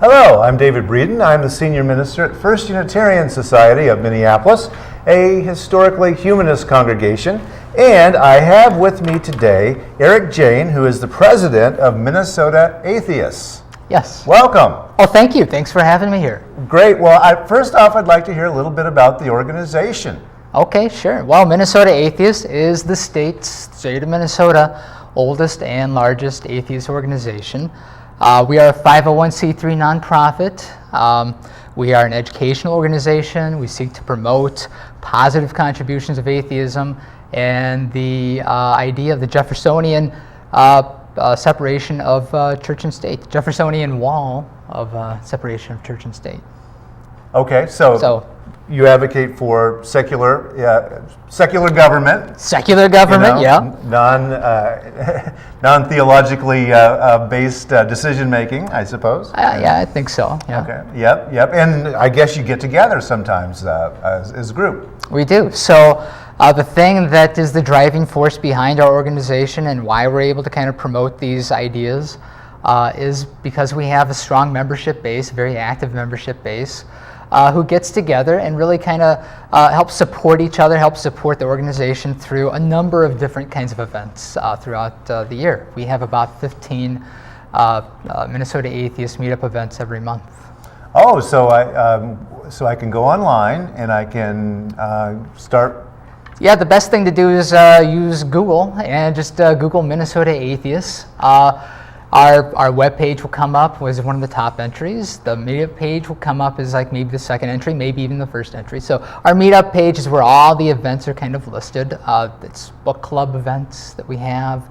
Hello, I'm David Breeden. I'm the Senior Minister at First Unitarian Society of Minneapolis, a historically humanist congregation. And I have with me today Eric Jayne, who is the President of Minnesota Atheists. Yes. Welcome. Oh, thank you. Thanks for having me here. Great. Well, first off, I'd like to hear a little bit about the organization. Okay, sure. Well, Minnesota Atheists is the state of Minnesota oldest and largest atheist organization. We are a 501c3 nonprofit. We are an educational organization. We seek to promote positive contributions of atheism and the idea of the Jeffersonian separation of church and state, Jeffersonian wall of separation of church and state. Okay, so you advocate for secular government. Secular government, Non-theologically based decision making, I suppose. Yeah, I think so. Yeah. Okay. Yep. And I guess you get together sometimes as a group. We do. So the thing that is the driving force behind our organization and why we're able to kind of promote these ideas is because we have a strong membership base, a very active membership base, who gets together and really kind of helps support each other, helps support the organization through a number of different kinds of events throughout the year. We have about 15 Minnesota Atheist meetup events every month. Oh, so I can go online and I can start. Yeah, the best thing to do is use Google and just Google Minnesota Atheists. Our web page will come up as one of the top entries. The meetup page will come up as like maybe the second entry, maybe even the first entry. So our meetup page is where all the events are kind of listed. It's book club events that we have,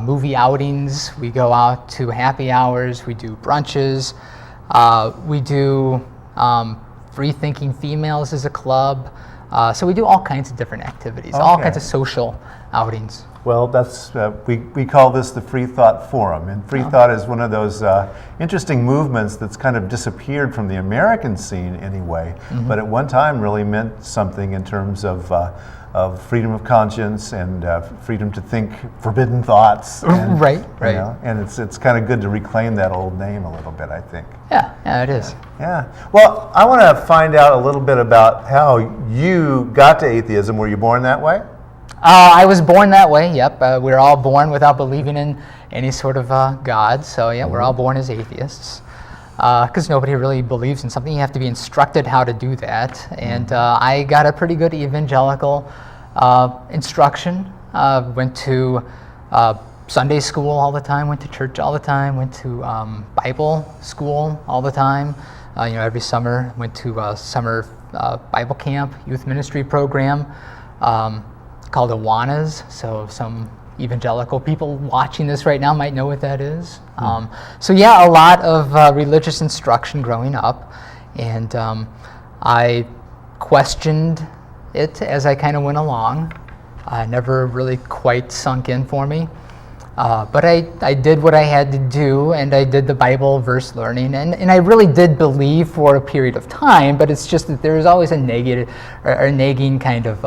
movie outings. We go out to happy hours. We do brunches. We do Free Thinking Females as a club. So we do all kinds of different activities, all kinds of social outings. Well, that's we call this the Free Thought Forum, and Free Thought is one of those interesting movements that's kind of disappeared from the American scene anyway, but at one time really meant something in terms of freedom of conscience and freedom to think forbidden thoughts. And, right. You know, and it's kind of good to reclaim that old name a little bit, I think. Yeah, it is. Yeah. Well, I want to find out a little bit about how you got to atheism. Were you born that way? I was born that way, yep. We're all born without believing in any sort of God, so yeah, we're all born as atheists. Because nobody really believes in something, you have to be instructed how to do that. And I got a pretty good evangelical instruction. Went to Sunday school all the time, went to church all the time, went to Bible school all the time. Every summer, went to summer Bible camp, youth ministry program. Called Awanas, so some evangelical people watching this right now might know what that is. So yeah, a lot of religious instruction growing up, and I questioned it as I kind of went along. Never really quite sunk in for me, but I did what I had to do, and I did the Bible verse learning, and I really did believe for a period of time, but it's just that there was always a negative or nagging kind of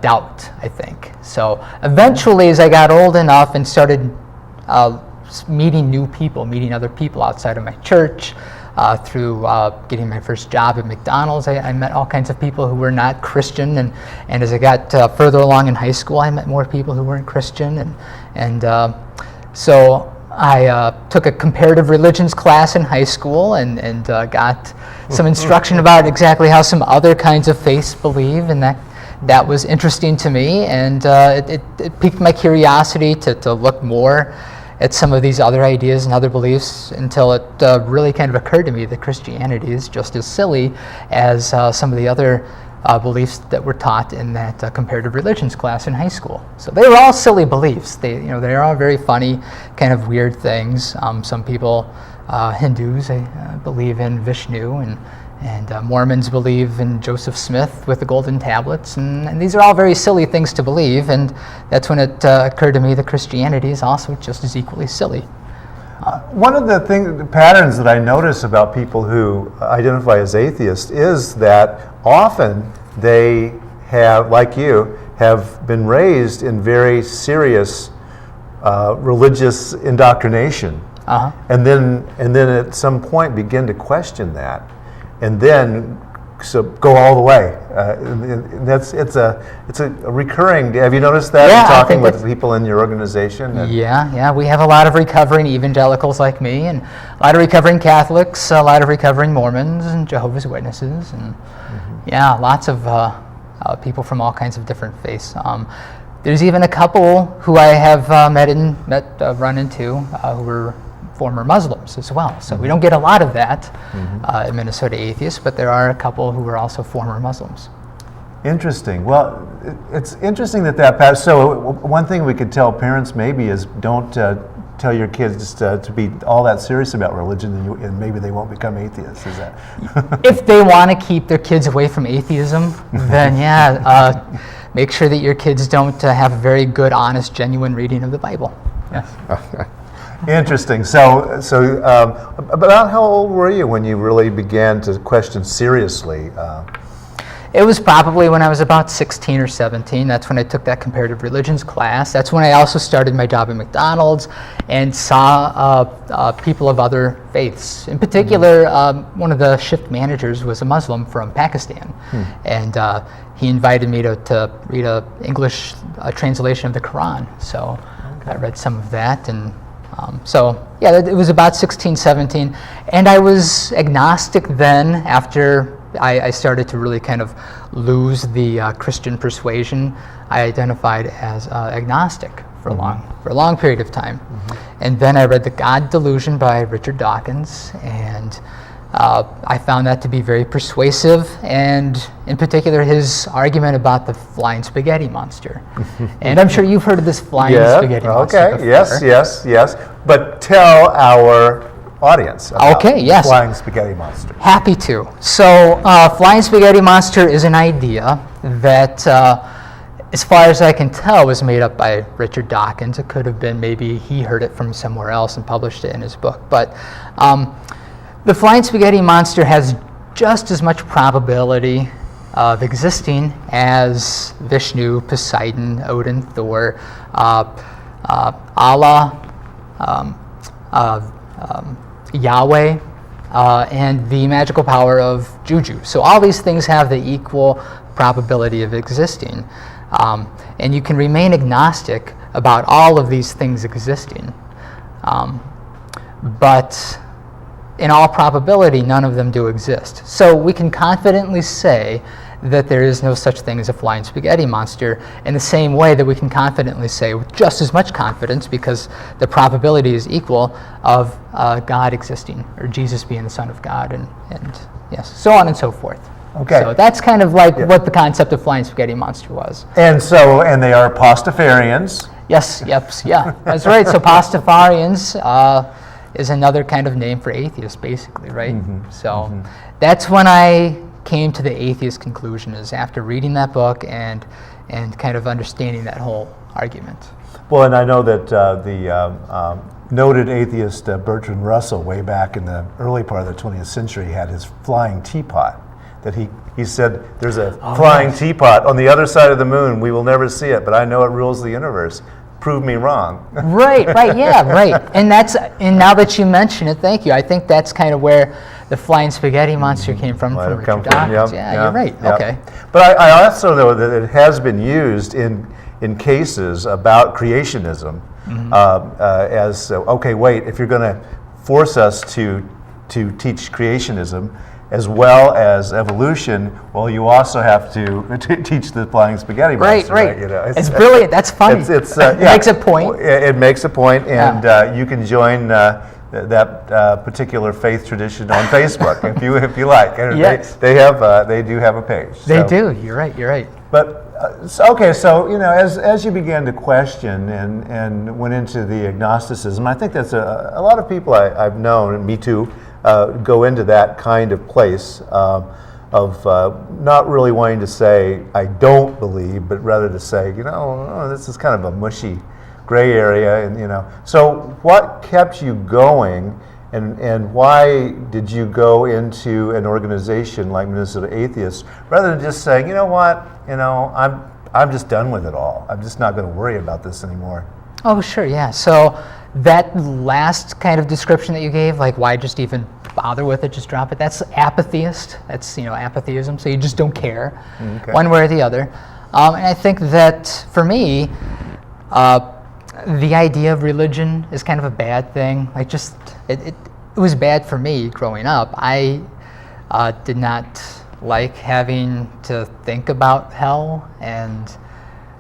doubt, I think. So eventually, as I got old enough and started meeting new people, meeting other people outside of my church, through getting my first job at McDonald's, I met all kinds of people who were not Christian, and as I got further along in high school, I met more people who weren't Christian, and so I took a comparative religions class in high school and got some instruction about exactly how some other kinds of faiths believe, and that was interesting to me, and it piqued my curiosity to look more at some of these other ideas and other beliefs until it really kind of occurred to me that Christianity is just as silly as some of the other beliefs that were taught in that comparative religions class in high school. So they were all silly beliefs. They're all very funny, kind of weird things. Some people, Hindus, believe in Vishnu, and Mormons believe in Joseph Smith with the golden tablets, and these are all very silly things to believe, and that's when it occurred to me that Christianity is also just as equally silly. One of the patterns that I notice about people who identify as atheists is that often they have, like you, have been raised in very serious religious indoctrination. and then at some point begin to question that, and then go all the way. And it's a recurring. Have you noticed that in talking with people in your organization? Yeah. We have a lot of recovering evangelicals like me, and a lot of recovering Catholics, a lot of recovering Mormons and Jehovah's Witnesses, and lots of people from all kinds of different faiths. There's even a couple who I have run into who were former Muslims as well. So we don't get a lot of that at Minnesota Atheists, but there are a couple who are also former Muslims. Interesting. Well, it's interesting that passed. So one thing we could tell parents maybe is don't tell your kids just to be all that serious about religion, and maybe they won't become atheists. Is that? If they want to keep their kids away from atheism, then make sure that your kids don't have a very good, honest, genuine reading of the Bible. Yes. Interesting. So about how old were you when you really began to question seriously? It was probably when I was about 16 or 17. That's when I took that comparative religions class. That's when I also started my job at McDonald's and saw people of other faiths. In particular, one of the shift managers was a Muslim from Pakistan, and he invited me to read an English translation of the Quran. So I read some of that, and it was about 16, 17, and I was agnostic then. After I started to really kind of lose the Christian persuasion, I identified as agnostic for a long period of time. And then I read The God Delusion by Richard Dawkins, and I found that to be very persuasive, and in particular his argument about the flying spaghetti monster. And I'm sure you've heard of this flying spaghetti monster before. Yes. But tell our audience about the flying spaghetti monster. Happy to. So flying spaghetti monster is an idea that, as far as I can tell, was made up by Richard Dawkins. It could have been maybe he heard it from somewhere else and published it in his book. But the flying spaghetti monster has just as much probability of existing as Vishnu, Poseidon, Odin, Thor, Allah, Yahweh, and the magical power of juju. So all these things have the equal probability of existing. And you can remain agnostic about all of these things existing. But in all probability, none of them do exist. So we can confidently say that there is no such thing as a flying spaghetti monster, in the same way that we can confidently say, with just as much confidence, because the probability is equal, of God existing, or Jesus being the Son of God, and yes, so on and so forth. Okay. So that's kind of like what the concept of flying spaghetti monster was. And they are Pastafarians. Yes, that's right. So Pastafarians is another kind of name for atheists, basically, right? That's when I came to the atheist conclusion, is after reading that book and kind of understanding that whole argument. Well, and I know that the noted atheist Bertrand Russell, way back in the early part of the 20th century, had his flying teapot. That he said, there's a flying teapot on the other side of the moon. We will never see it, but I know it rules the universe. Prove me wrong. Right. And now that you mention it, thank you. I think that's kind of where the flying spaghetti monster came from Richard Dawkins. You're right. Yep. Okay. But I also know that it has been used in cases about creationism as wait, if you're going to force us to teach creationism as well as evolution, well, you also have to teach the flying spaghetti monster. Right. You know, it's brilliant. That's funny. It makes a point. It makes a point, and you can join that particular faith tradition on Facebook if you like. And yes. They do have a page. They do. You're right. But so as you began to question and went into the agnosticism, I think that's a lot of people I've known, and me too, go into that kind of place of not really wanting to say I don't believe, but rather to say this is kind of a mushy gray area, and So what kept you going, and why did you go into an organization like Minnesota Atheists rather than just saying, I'm just done with it all. I'm just not going to worry about this anymore. Oh, sure, yeah. So That last kind of description that you gave, like why just even bother with it, just drop it, that's apatheist. That's, apatheism, so you just don't care one way or the other. And I think that for me, the idea of religion is kind of a bad thing. Like it was bad for me growing up. I did not like having to think about hell and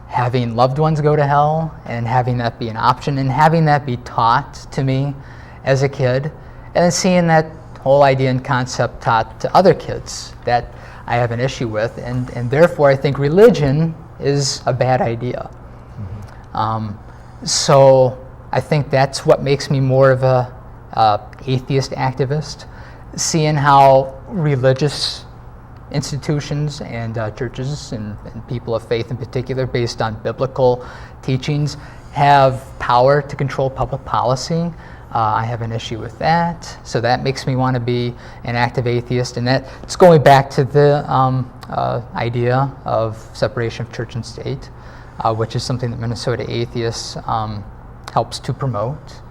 having loved ones go to hell and having that be an option and having that be taught to me as a kid, and then seeing that whole idea and concept taught to other kids that I have an issue with, and therefore I think religion is a bad idea. So I think that's what makes me more of a atheist activist, seeing how religious institutions and churches and people of faith in particular, based on biblical teachings, have power to control public policy. I have an issue with that, so that makes me want to be an active atheist, and that's going back to the idea of separation of church and state, which is something that Minnesota Atheists helps to promote.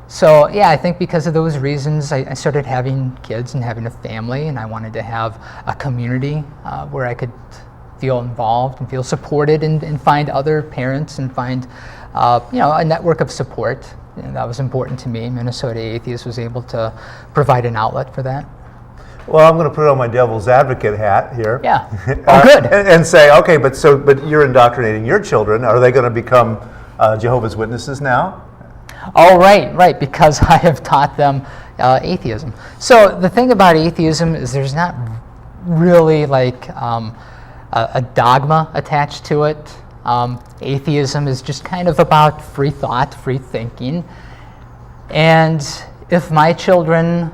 So yeah, I think because of those reasons, I started having kids and having a family, and I wanted to have a community where I could feel involved and feel supported, and find other parents and find a network of support. And that was important to me. Minnesota Atheists was able to provide an outlet for that. Well, I'm going to put on my devil's advocate hat here. Yeah. Oh, good. And say, okay, but you're indoctrinating your children. Are they going to become Jehovah's Witnesses now? Oh, right, because I have taught them atheism. So the thing about atheism is there's not really like a dogma attached to it. Atheism is just kind of about free thought, free thinking. And if my children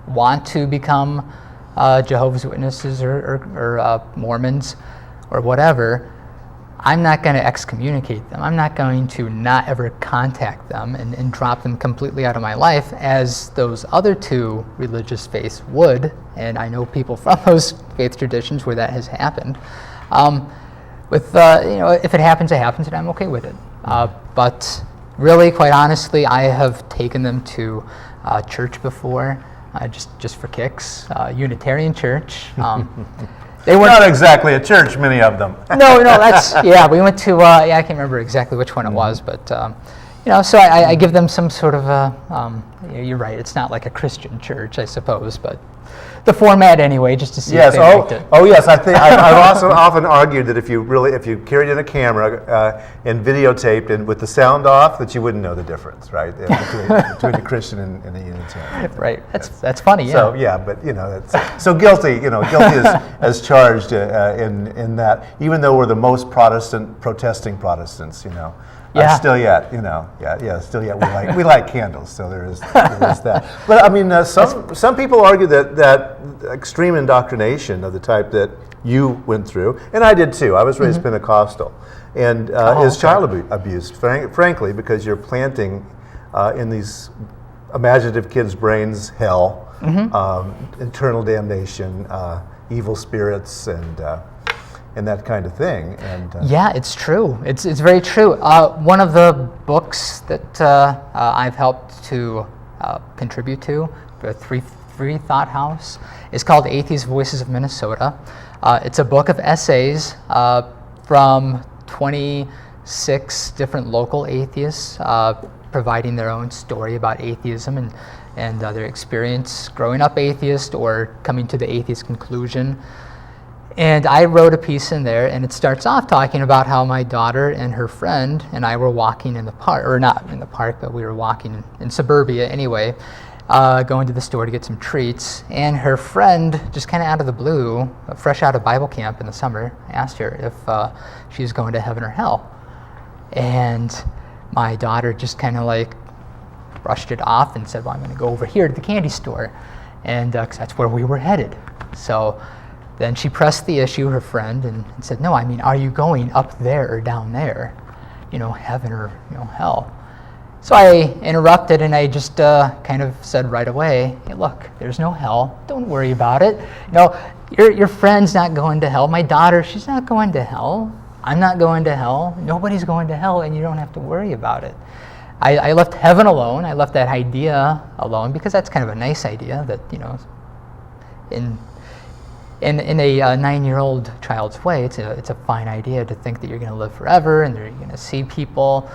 want to become Jehovah's Witnesses or Mormons or whatever, I'm not going to excommunicate them. I'm not going to not ever contact them and drop them completely out of my life, as those other two religious faiths would. And I know people from those faith traditions where that has happened. If it happens, it happens, and I'm okay with it. But really, quite honestly, I have taken them to church before, just for kicks. Unitarian church. They weren't not exactly a church, many of them. No, we went to, I can't remember exactly which one it was, but, so I give them some sort of you're right, it's not like a Christian church, I suppose, but the format anyway, just to see if they liked it. Oh yes, I think I've also often argued that if you carried in a camera and videotaped and with the sound off, that you wouldn't know the difference, right, between a Christian and a Unitarian. Right, that's funny. Yeah. So yeah, but that's so guilty. Guilty as charged in that. Even though we're the most protesting Protestants, Yeah. Still yet, still yet we like candles, so there is that. But I mean, some people argue that extreme indoctrination of the type that you went through, and I did too. I was raised Pentecostal, and is child abuse, frankly, because you're planting in these imaginative kids' brains hell, eternal damnation, evil spirits, and that kind of thing. And yeah, it's true. It's very true. One of the books that I've helped to contribute to, the Free Thought House, is called Atheist Voices of Minnesota. It's a book of essays from 26 different local atheists providing their own story about atheism and their experience growing up atheist or coming to the atheist conclusion. And I wrote a piece in there, and it starts off talking about how my daughter and her friend and I were walking in the park, or not in the park, but we were walking in suburbia anyway, going to the store to get some treats. And her friend, just kind of out of the blue, fresh out of Bible camp in the summer, asked her if she was going to heaven or hell. And my daughter just kind of like brushed it off and said, well, I'm going to go over here to the candy store, and 'cause that's where we were headed. So then she pressed the issue, her friend, and said, no, I mean, are you going up there or down there? Heaven or hell? So I interrupted, and I just kind of said right away, hey, look, there's no hell. Don't worry about it. Your friend's not going to hell. My daughter, she's not going to hell. I'm not going to hell. Nobody's going to hell, and you don't have to worry about it. I left heaven alone. I left that idea alone because that's kind of a nice idea that, in a 9-year-old child's way, it's a fine idea to think that you're going to live forever and you're going to see people,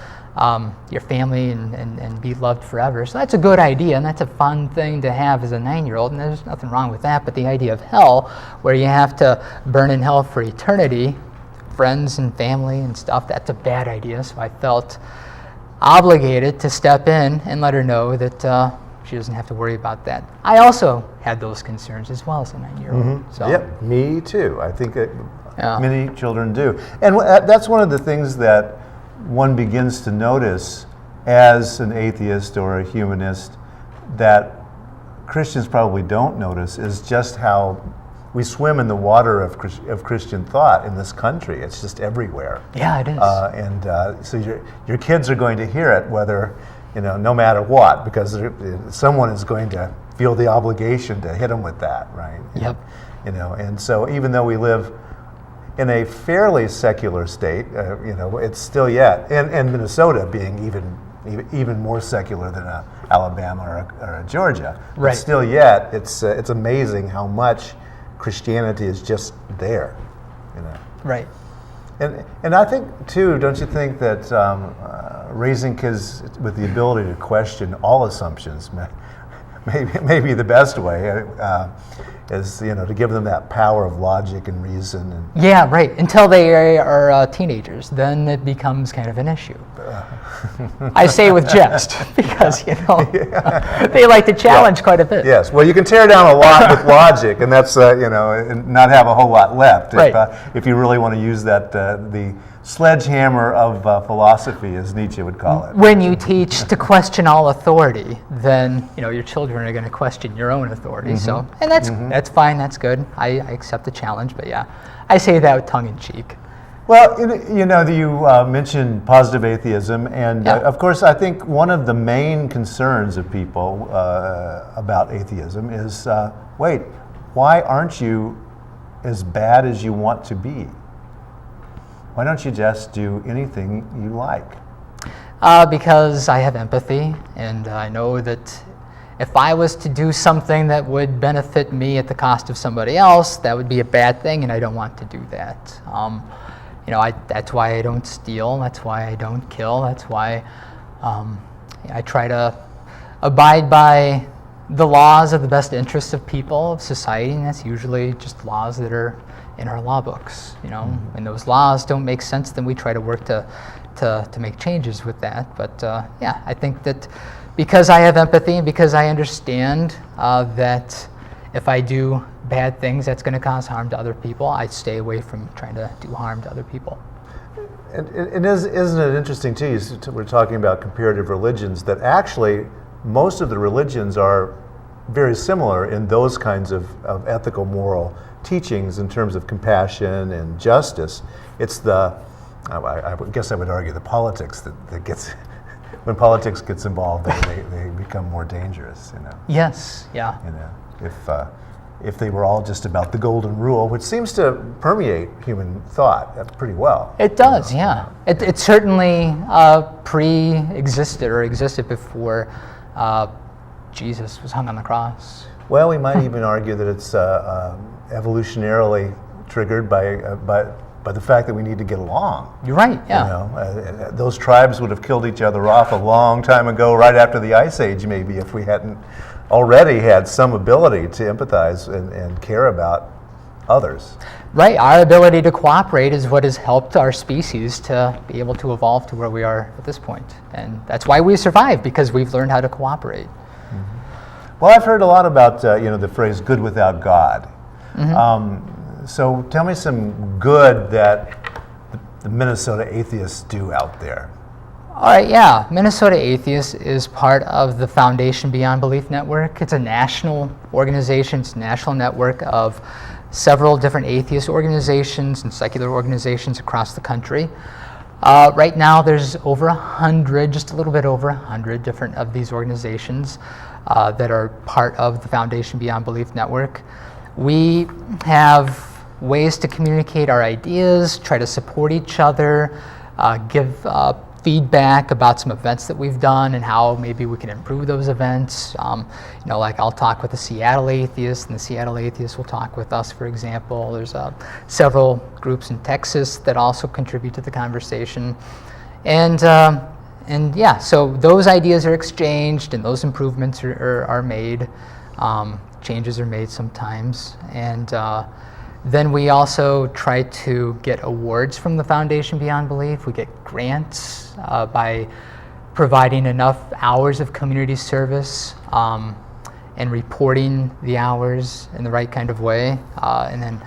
your family, and be loved forever. So that's a good idea, and that's a fun thing to have as a 9-year-old, and there's nothing wrong with that. But the idea of hell, where you have to burn in hell for eternity, friends and family and stuff, that's a bad idea. So I felt obligated to step in and let her know that she doesn't have to worry about that. I also had those concerns as well as a 9-year-old. Mm-hmm. So. Yep, me too. I think many children do. And that's one of the things that one begins to notice as an atheist or a humanist that Christians probably don't notice, is just how we swim in the water of Christian thought in this country. It's just everywhere. Yeah, it is. So your kids are going to hear it, whether, no matter what, because someone is going to feel the obligation to hit them with that, right? Yep. And so even though we live in a fairly secular state, it's still yet, and Minnesota being even more secular than Alabama or a Georgia, right. But still yet, it's amazing how much Christianity is just there, Right. And I think too, don't you think that raising kids with the ability to question all assumptions may be the best way, is to give them that power of logic and reason. And yeah, right. Until they are teenagers, then it becomes kind of an issue. I say with jest because they like to challenge quite a bit. Yes. Well, you can tear down a lot with logic, and that's and not have a whole lot left. Right. If you really want to use that the sledgehammer of philosophy, as Nietzsche would call it. When you teach to question all authority, then your children are going to question your own authority. Mm-hmm. So, and that's fine. That's good. I accept the challenge. But yeah, I say that with tongue in cheek. Well, you mentioned positive atheism, and of course, I think one of the main concerns of people about atheism is, wait, why aren't you as bad as you want to be? Why don't you just do anything you like? Because I have empathy, and I know that if I was to do something that would benefit me at the cost of somebody else, that would be a bad thing, and I don't want to do that. That's why I don't steal. That's why I don't kill. That's why I try to abide by the laws of the best interests of people, of society, and that's usually just laws that are in our law books. When those laws don't make sense, then we try to work to make changes with that. But I think that because I have empathy and because I understand that if I do bad things, that's going to cause harm to other people, I stay away from trying to do harm to other people. And isn't it interesting too? We're talking about comparative religions, that actually most of the religions are very similar in those kinds of ethical, moral teachings in terms of compassion and justice. It's I guess I would argue, the politics that gets, when politics gets involved, they become more dangerous. Yes. Yeah. If they were all just about the golden rule, which seems to permeate human thought pretty well. It does. Yeah. It certainly pre-existed or existed before Jesus was hung on the cross. Well, we might even argue that it's evolutionarily triggered by the fact that we need to get along. You're right, yeah. Those tribes would have killed each other off a long time ago, right after the Ice Age, maybe, if we hadn't already had some ability to empathize and care about others. Right, our ability to cooperate is what has helped our species to be able to evolve to where we are at this point. And that's why we survive, because we've learned how to cooperate. Mm-hmm. Well, I've heard a lot about the phrase "good without God." Mm-hmm. So tell me some good that the Minnesota Atheists do out there. All right, yeah. Minnesota Atheists is part of the Foundation Beyond Belief Network. It's a national organization. It's a national network of several different atheist organizations and secular organizations across the country. Right now, there's over 100, just a little bit over 100 different of these organizations that are part of the Foundation Beyond Belief Network. We have ways to communicate our ideas, try to support each other, give feedback about some events that we've done and how maybe we can improve those events. Like I'll talk with the Seattle Atheists, and the Seattle Atheists will talk with us, for example. There's several groups in Texas that also contribute to the conversation. And yeah, so those ideas are exchanged and those improvements are made. Changes are made sometimes. And then we also try to get awards from the Foundation Beyond Belief. We get grants by providing enough hours of community service and reporting the hours in the right kind of way. And then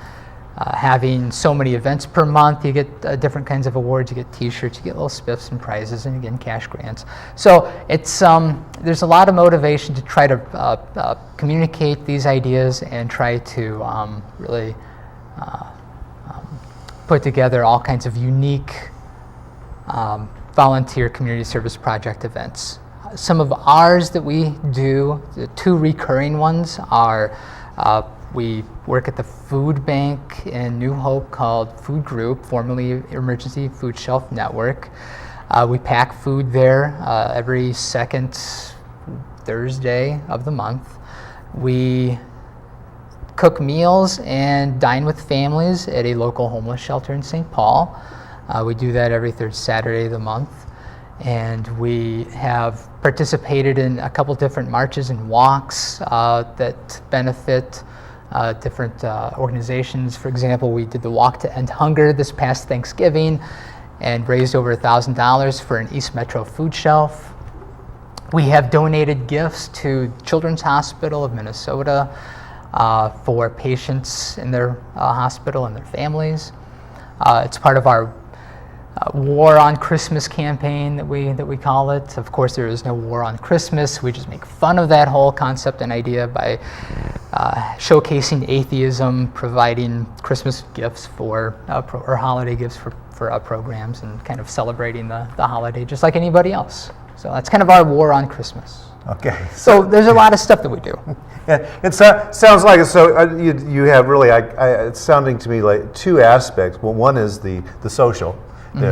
having so many events per month, you get different kinds of awards. You get T-shirts, you get little spiffs and prizes, and again, cash grants. So it's there's a lot of motivation to try to communicate these ideas and try to really put together all kinds of unique volunteer community service project events. Some of ours that we do, the two recurring ones are we work at the food bank in New Hope called Food Group, formerly Emergency Food Shelf Network. We pack food there every second Thursday of the month. We cook meals and dine with families at a local homeless shelter in St. Paul. We do that every third Saturday of the month. And we have participated in a couple different marches and walks that benefit different organizations. For example, we did the Walk to End Hunger this past Thanksgiving and raised over $1,000 for an East Metro food shelf. We have donated gifts to Children's Hospital of Minnesota for patients in their hospital and their families. It's part of our War on Christmas campaign that we call it. Of course, there is no war on Christmas. We just make fun of that whole concept and idea by showcasing atheism, providing Christmas gifts or holiday gifts for programs, and kind of celebrating the holiday just like anybody else. So that's kind of our War on Christmas. Okay. So there's a lot of stuff that we do. Yeah, it sounds like you have really. It's sounding to me like two aspects. Well, one is the social,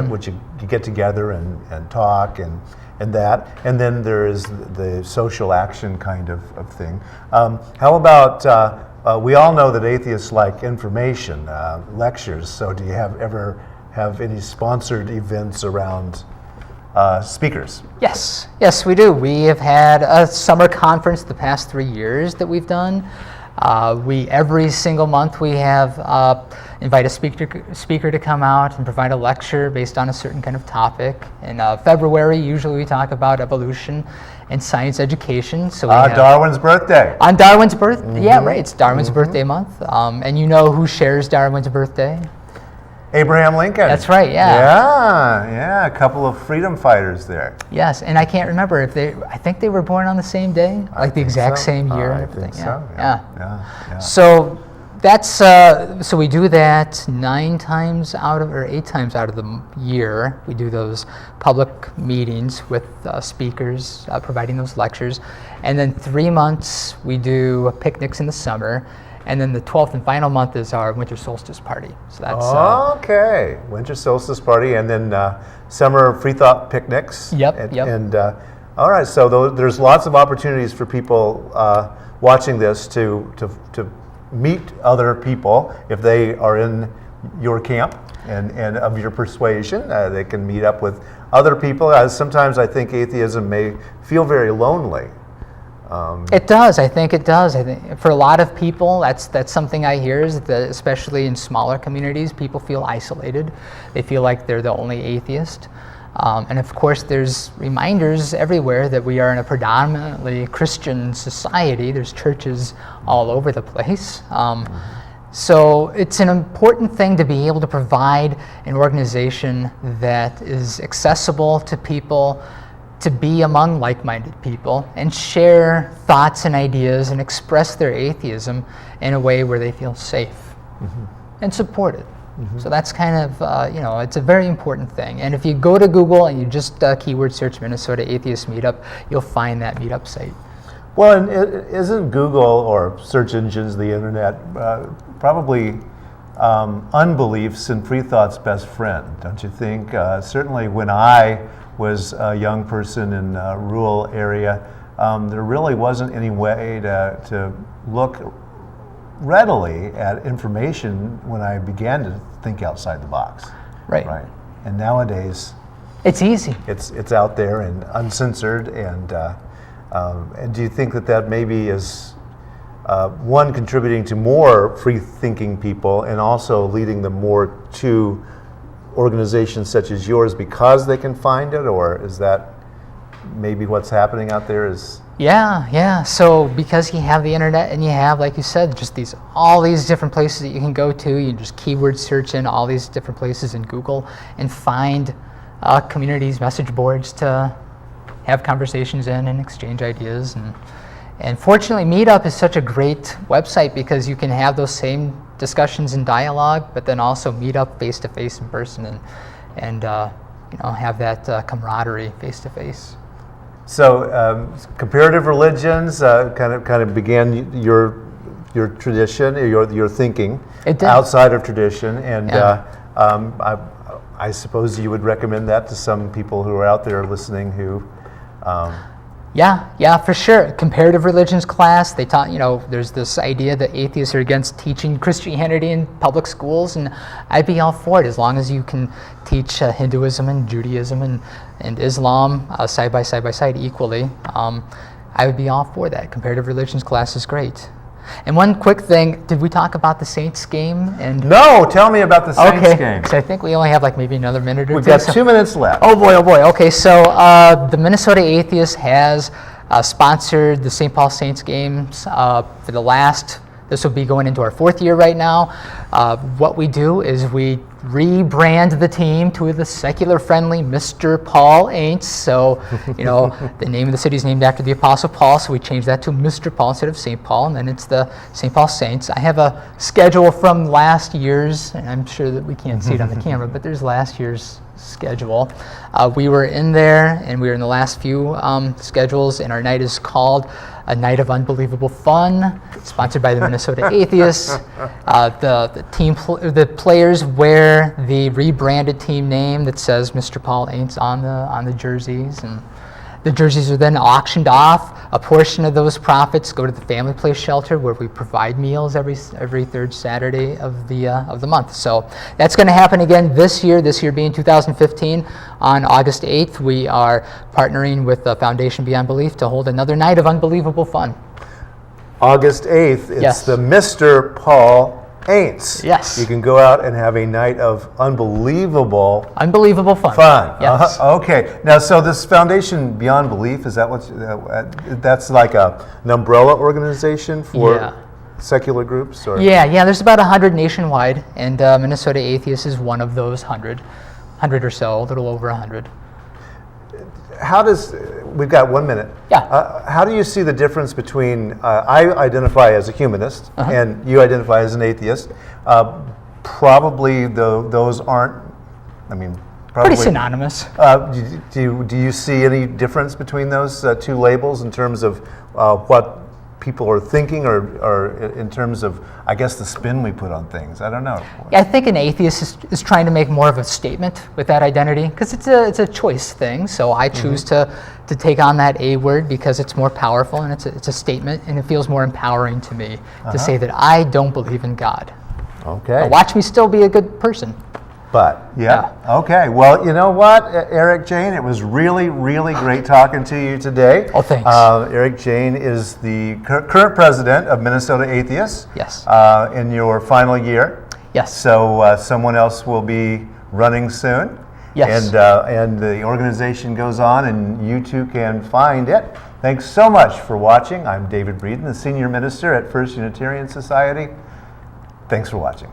which you get together and talk and that, and then there is the social action kind of thing. How about we all know that atheists like information, lectures. So do you ever have any sponsored events around speakers? Yes, we do. We have had a summer conference the past 3 years that we've done. Every single month we have invite a speaker to come out and provide a lecture based on a certain kind of topic. In February, usually we talk about evolution and science education. So Darwin's birthday. On Darwin's birthday, yeah, right. It's Darwin's birthday month. And you know who shares Darwin's birthday? Abraham Lincoln. That's right, yeah. Yeah, a couple of freedom fighters there. Yes, and I can't remember I think they were born on the same day, like the exact same year. I think so, yeah. So that's, so we do that 8 times out of the year. We do those public meetings with speakers providing those lectures. And then 3 months we do picnics in the summer. And then the 12th and final month is our winter solstice party. So that's okay, winter solstice party, and then summer free thought picnics. Yep. And all right, so there's lots of opportunities for people watching this to meet other people if they are in your camp and of your persuasion. They can meet up with other people. Sometimes I think atheism may feel very lonely. It does. I think it does. I think for a lot of people, that's something I hear is that, especially in smaller communities, people feel isolated. They feel like they're the only atheist. And of course, there's reminders everywhere that we are in a predominantly Christian society. There's churches all over the place. So it's an important thing to be able to provide an organization that is accessible to people, to be among like-minded people and share thoughts and ideas and express their atheism in a way where they feel safe and supported. So that's kind of, it's a very important thing. And if you go to Google and you just keyword search Minnesota Atheist Meetup, you'll find that meetup site. Well, and isn't Google or search engines, the internet, probably unbelief's and free thought's best friend, don't you think? Certainly when I was a young person in a rural area, there really wasn't any way to look readily at information when I began to think outside the box. Right. And nowadays, it's easy. It's out there and uncensored. And do you think that maybe is one, contributing to more free-thinking people, and also leading them more to organizations such as yours because they can find it, or is that maybe what's happening out there? Yeah. So because you have the internet and you have, like you said, just all these different places that you can go to, you can just keyword search in all these different places in Google and find communities, message boards to have conversations in and exchange ideas. And fortunately, Meetup is such a great website because you can have those same discussions and dialogue, but then also meet up face to face in person and have that camaraderie face to face. So comparative religions kind of began your tradition, your thinking outside of tradition, and I suppose you would recommend that to some people who are out there listening who. Yeah, for sure. Comparative religions class, they taught, there's this idea that atheists are against teaching Christianity in public schools, and I'd be all for it as long as you can teach Hinduism and Judaism and Islam side by side equally. I would be all for that. Comparative religions class is great. And one quick thing, did we talk about the Saints game? No, tell me about the Saints game. Because I think we only have maybe another minute or two. We've got 2 minutes left. Oh boy. Okay, so the Minnesota Atheists has sponsored the St. Paul Saints games for the last, this will be going into our 4th year right now. What we do is we rebrand the team to the secular-friendly Mr. Paul Aints. So, the name of the city is named after the Apostle Paul, so we changed that to Mr. Paul instead of St. Paul, and then it's the St. Paul Saints. I have a schedule from last year's, and I'm sure that we can't see it on the camera, but there's last year's schedule. We were in there, and we were in the last few schedules, and our night is called A Night of Unbelievable Fun, sponsored by the Minnesota Atheists. The players wear the rebranded team name that says Mr. Paul Aints on the jerseys, and the jerseys are then auctioned off. A portion of those profits go to the Family Place Shelter, where we provide meals every 3rd Saturday of the month. So that's going to happen again this year. This year being 2015, on August 8th, we are partnering with the Foundation Beyond Belief to hold another night of unbelievable fun. August 8th, it's the Mr. Paul Aints. Yes. You can go out and have a night of unbelievable fun. Yes. Okay. Now, so this Foundation Beyond Belief, is that that's like an umbrella organization for secular groups? Or? Yeah. There's about 100 nationwide, and Minnesota Atheists is one of those 100 or so, a little over 100. We've got 1 minute. Yeah. How do you see the difference between, I identify as a humanist, and you identify as an atheist. Probably those aren't, probably. Pretty synonymous. Do you see any difference between those two labels in terms of what people are thinking, or in terms of, I guess, the spin we put on things? I don't know. I think an atheist is trying to make more of a statement with that identity, because it's a choice thing. So I choose to take on that A word because it's more powerful, and it's a statement, and it feels more empowering to me to say that I don't believe in God. Okay. But watch me still be a good person. But, okay. Well, you know what, Eric, Jayne, it was really, really great talking to you today. Oh, thanks. Eric Jayne is the current president of Minnesota Atheists. Yes. In your final year. Yes. So someone else will be running soon. Yes. And the organization goes on, and you too can find it. Thanks so much for watching. I'm David Breeden, the senior minister at First Unitarian Society. Thanks for watching.